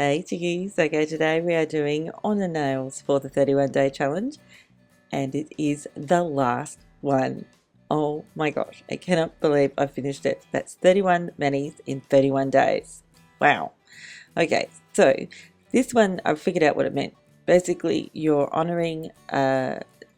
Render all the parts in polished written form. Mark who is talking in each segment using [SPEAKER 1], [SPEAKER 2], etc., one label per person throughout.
[SPEAKER 1] Hey chickies, okay, today we are doing on the nails for the 31-day challenge, and it is the last one. Oh my gosh, I cannot believe I finished it. That's 31 manis in 31 days. Wow. Okay, so this one I figured out what it meant. Basically, you're honoring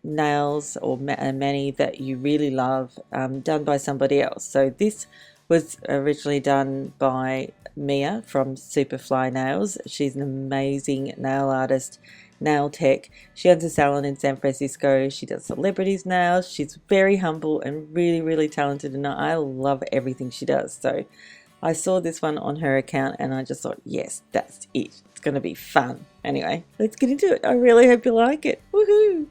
[SPEAKER 1] nails or a mani that you really love, done by somebody else. So this was originally done by Mia from Superfly Nails. She's an amazing nail artist, nail tech. She owns a salon in San Francisco. She does celebrities' nails. She's very humble and really, really talented, and I love everything she does. So I saw this one on her account and I just thought, yes, that's it. It's going to be fun. Anyway, let's get into it. I really hope you like it. Woohoo!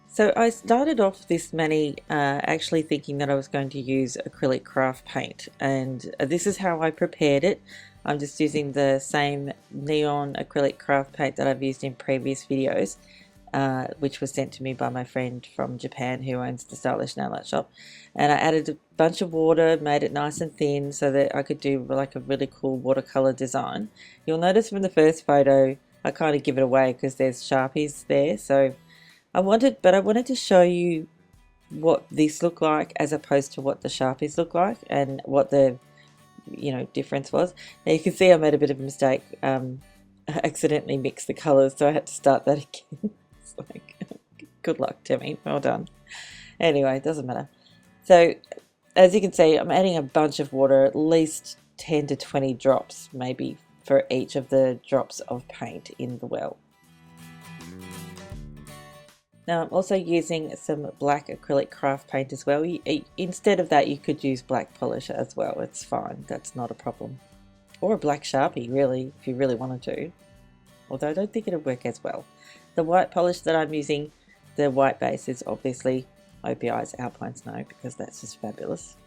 [SPEAKER 1] So I started off this mani actually thinking that I was going to use acrylic craft paint, and this is how I prepared it. I'm just using the same neon acrylic craft paint that I've used in previous videos, which was sent to me by my friend from Japan who owns the Stylish Nail Art Shop. And I added a bunch of water, made it nice and thin so that I could do like a really cool watercolor design. You'll notice from the first photo I kind of give it away because there's Sharpies there, so I wanted to show you what this looked like as opposed to what the Sharpies look like and what the difference was. Now you can see I made a bit of a mistake. I accidentally mixed the colors, so I had to start that again. It's like, good luck, Timmy. Well done. Anyway, it doesn't matter. So as you can see, I'm adding a bunch of water, at least 10 to 20 drops maybe for each of the drops of paint in the well. Now I'm also using some black acrylic craft paint as well. Instead of that, you could use black polish as well. It's fine, that's not a problem. Or a black Sharpie, really, if you really wanted to. Although I don't think it'll work as well. The white polish that I'm using, the white base, is obviously OPI's Alpine Snow because that's just fabulous.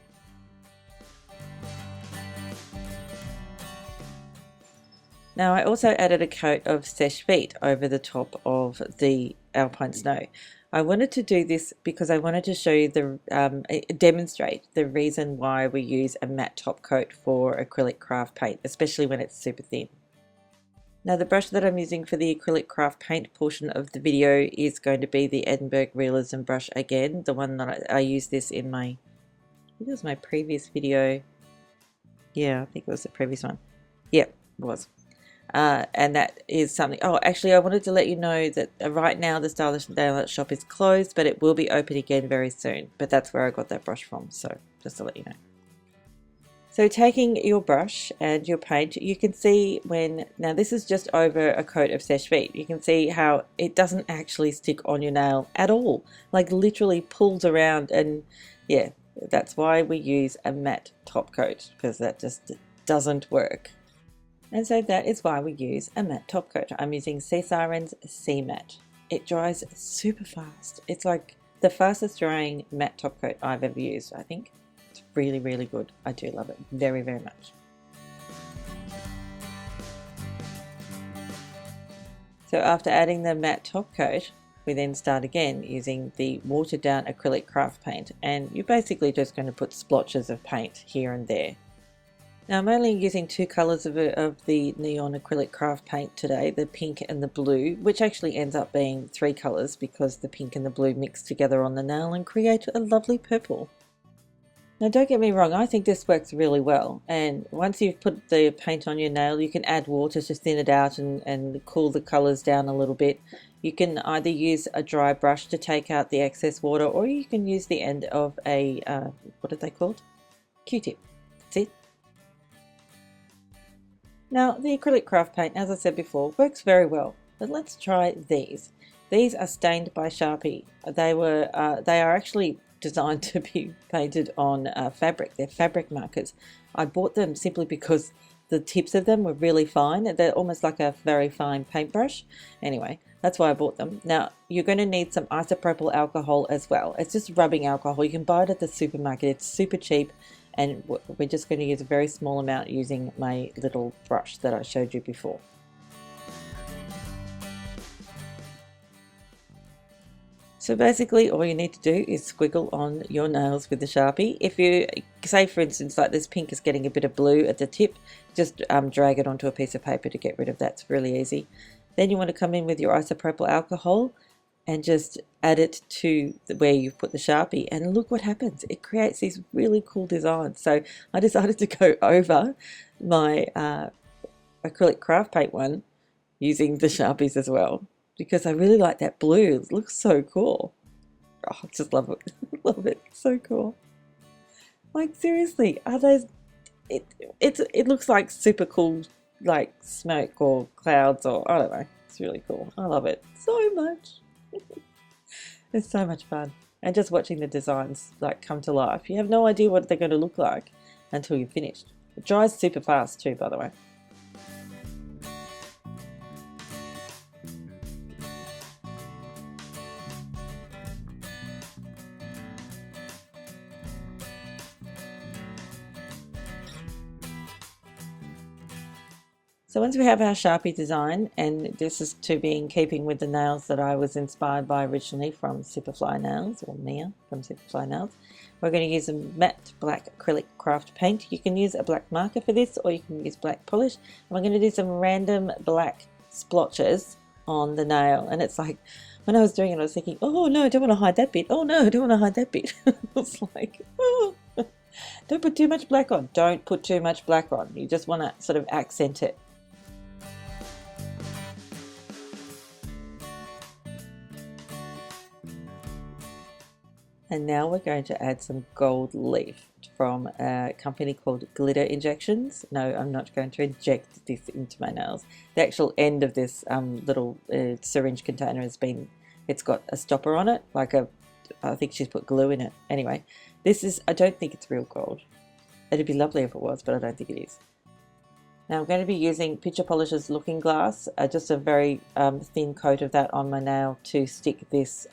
[SPEAKER 1] Now I also added a coat of Seche Vite over the top of the Alpine Snow. I wanted to do this because I wanted to show you demonstrate the reason why we use a matte top coat for acrylic craft paint, especially when it's super thin. Now the brush that I'm using for the acrylic craft paint portion of the video is going to be the Edinburgh Realism brush again, the one that I used this in I think it was my previous video. Yeah, I think it was the previous one. Yep, it was. And that is something. Oh, actually, I wanted to let you know that right now the Stylish Nail Art Shop is closed, but it will be open again very soon. But that's where I got that brush from, so just to let you know. So taking your brush and your paint, you can see now this is just over a coat of Seche Vite. You can see how it doesn't actually stick on your nail at all, like literally pulls around, and yeah, that's why we use a matte top coat, because that just doesn't work. And so that is why we use a matte top coat. I'm using Sea Sirens Sea Matte. It dries super fast. It's like the fastest drying matte top coat I've ever used, I think. It's really, really good. I do love it very, very much. So after adding the matte top coat, we then start again using the watered down acrylic craft paint. And you're basically just going to put splotches of paint here and there. Now I'm only using two colours of the neon acrylic craft paint today, the pink and the blue, which actually ends up being three colours because the pink and the blue mix together on the nail and create a lovely purple. Now don't get me wrong, I think this works really well, and once you've put the paint on your nail you can add water to thin it out and cool the colours down a little bit. You can either use a dry brush to take out the excess water, or you can use the end of a, what are they called? Q-tip. That's it. Now the acrylic craft paint, as I said before, works very well, but let's try these. These are stained by Sharpie. They are actually designed to be painted on fabric. They're fabric markers. I bought them simply because the tips of them were really fine. They're almost like a very fine paintbrush. Anyway, that's why I bought them. Now you're going to need some isopropyl alcohol as well. It's just rubbing alcohol. You can buy it at the supermarket. It's super cheap. And we're just going to use a very small amount using my little brush that I showed you before. So basically all you need to do is squiggle on your nails with the Sharpie. If you say, for instance, like this pink is getting a bit of blue at the tip, just drag it onto a piece of paper to get rid of that. It's really easy. Then you want to come in with your isopropyl alcohol and just add it to where you've put the Sharpie, and look what happens. It creates these really cool designs. So I decided to go over my acrylic craft paint one using the Sharpies as well, because I really like that blue. It looks so cool. Oh, I just love it. Love it. So cool. Like seriously, are those it looks like super cool, like smoke or clouds, or I don't know. It's really cool. I love it so much. It's so much fun. And just watching the designs like come to life. You have no idea what they're going to look like until you're finished. It dries super fast too, by the way. So once we have our Sharpie design, and this is to be in keeping with the nails that I was inspired by originally from Superfly Nails, or Mia from Superfly Nails, we're going to use a matte black acrylic craft paint. You can use a black marker for this, or you can use black polish. And we're going to do some random black splotches on the nail. And it's like, when I was doing it, I was thinking, oh no, I don't want to hide that bit. Oh no, I don't want to hide that bit. It's like, oh. Don't put too much black on. Don't put too much black on. You just want to sort of accent it. And now we're going to add some gold leaf from a company called Glitter Injections. No, I'm not going to inject this into my nails. The actual end of this little syringe container it's got a stopper on it, I think she's put glue in it. Anyway, I don't think it's real gold. It'd be lovely if it was, but I don't think it is. Now I'm going to be using Picture Polish's Looking Glass, just a very thin coat of that on my nail to stick this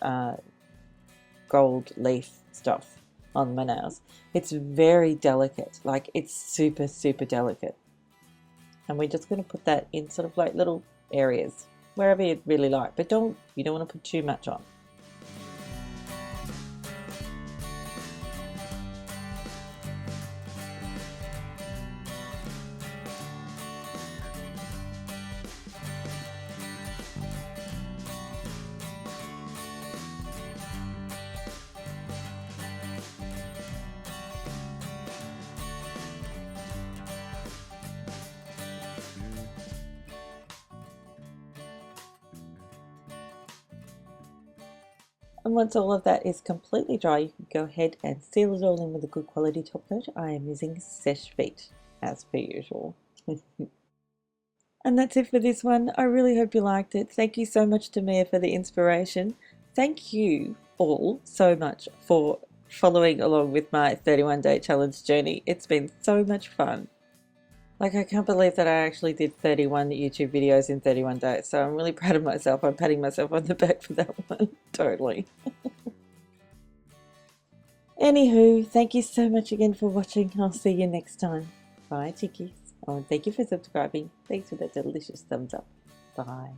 [SPEAKER 1] gold leaf stuff on my nails. It's very delicate, like it's super, super delicate. And we're just going to put that in sort of like little areas, wherever you'd really like, but you don't want to put too much on. And once all of that is completely dry, you can go ahead and seal it all in with a good quality top coat. I am using Seche Vite, as per usual. And that's it for this one. I really hope you liked it. Thank you so much to Mia for the inspiration. Thank you all so much for following along with my 31-day challenge journey. It's been so much fun. Like, I can't believe that I actually did 31 YouTube videos in 31 days, so I'm really proud of myself. I'm patting myself on the back for that one. Totally. Anywho, thank you so much again for watching. I'll see you next time. Bye, chickies. Oh, and thank you for subscribing. Thanks for that delicious thumbs up. Bye.